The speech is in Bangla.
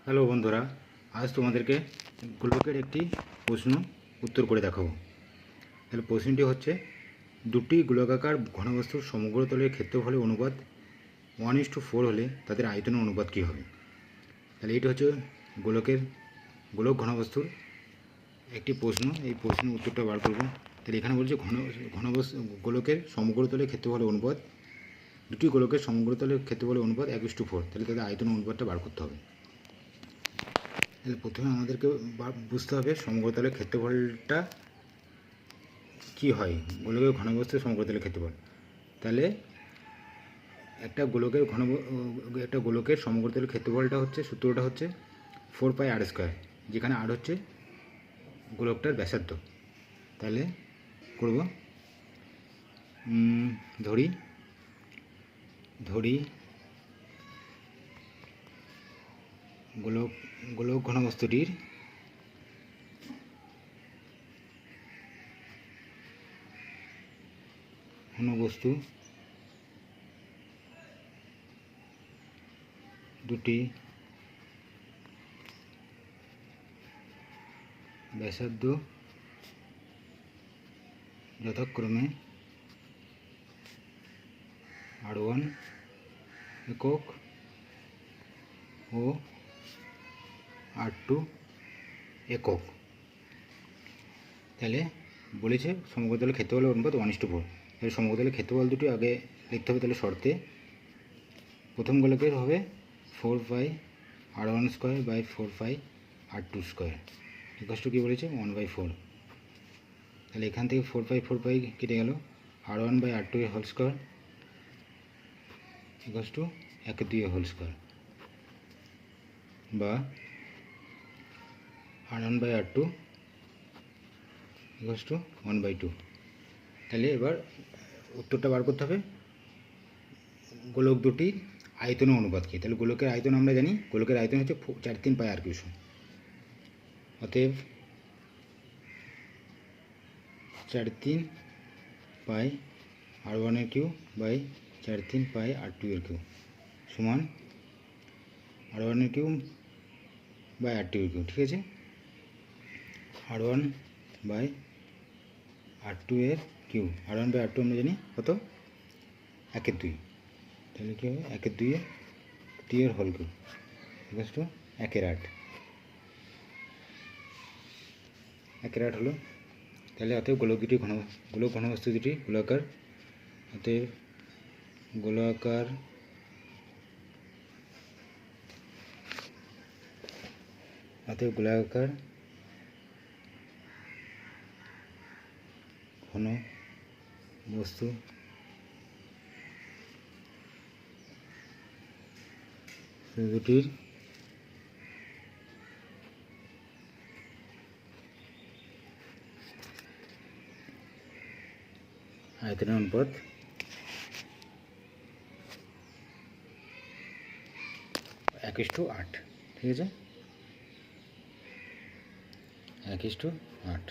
হ্যালো বন্ধুরা, আজ তোমাদেরকে গোলকের একটি প্রশ্ন উত্তর করে দেখাবো। তাহলে প্রশ্নটি হচ্ছে, দুটি গোলকাকার ঘনবস্তুর সমগ্র তলের ক্ষেত্রফলের অনুপাত 1:4 হলে তাদের আয়তনের অনুপাত কী হবে। তাহলে এটা হচ্ছে গোলক ঘনবস্তুর একটি প্রশ্ন। এই প্রশ্নের উত্তরটা বার করব। তাহলে এখানে বলছে গোলকের সমগ্র তলের ক্ষেত্রফলের অনুপাত, দুটি গোলকের সমগ্র তলের ক্ষেত্রফলের অনুপাত 1:4, তাহলে তাদের আয়তনের অনুপাতটা বার করতে হবে। তাহলে প্রথমে আমাদেরকে বুঝতে হবে সমগ্রতলের ক্ষেত্রফলটা কী হয়, গোলকের ঘনবস্তুর সমগ্রতলের ক্ষেত্রফল। তাহলে একটা গোলকের সমগ্রতলের ক্ষেত্রফলটা হচ্ছে, সূত্রটা হচ্ছে 4πr², যেখানে আর হচ্ছে গোলকটার ব্যাসার্ধ। তাহলে করব, ধরি গোলক ঘনবস্তুটির দুটি ব্যাসার্ধ যথাক্রমে r1 একক ও r2 একক। তাহলে বলেছে সমগ্রতলের ক্ষেত্রফলের অনুপাত 1:4। তাহলে সমগ্রতলের ক্ষেত্রফল দুটি আগে লিখতে হবে। তাহলে শর্তে প্রথম গোলকের হবে 4πr1² / 4πr2² ইকুয়াল কী বলেছে 1/4। তাহলে এখান থেকে 4π কেটে গেল, r1/r2² ইকুয়াল 1/2² বা r1/r2 ইকুয়াল 1/2। তাহলে এবার উত্তরটা বার করতে হবে গোলক দুটির আয়তনের অনুপাত কী। তাহলে গোলকের আয়তন আমরা জানি, গোলকের আয়তন হচ্ছে 4/3πr³। অতএব 4/3πr1³ / 4/3πr2³ সমান r1³ / r2³। ঠিক আছে, r1/r2³ r1/r2 আমরা জানি কত, 1/2। তাহলে কী হবে 1/2 3³ ইকুয়াল 1/8 হলো। তাহলে অতএব গোলক ঘনবস্তু দুটি গোলাকার। অতএব গোলাকার ঘনবস্তু দুটির আয়তনের অনুপাত 1:8। ঠিক আছে, 1:8।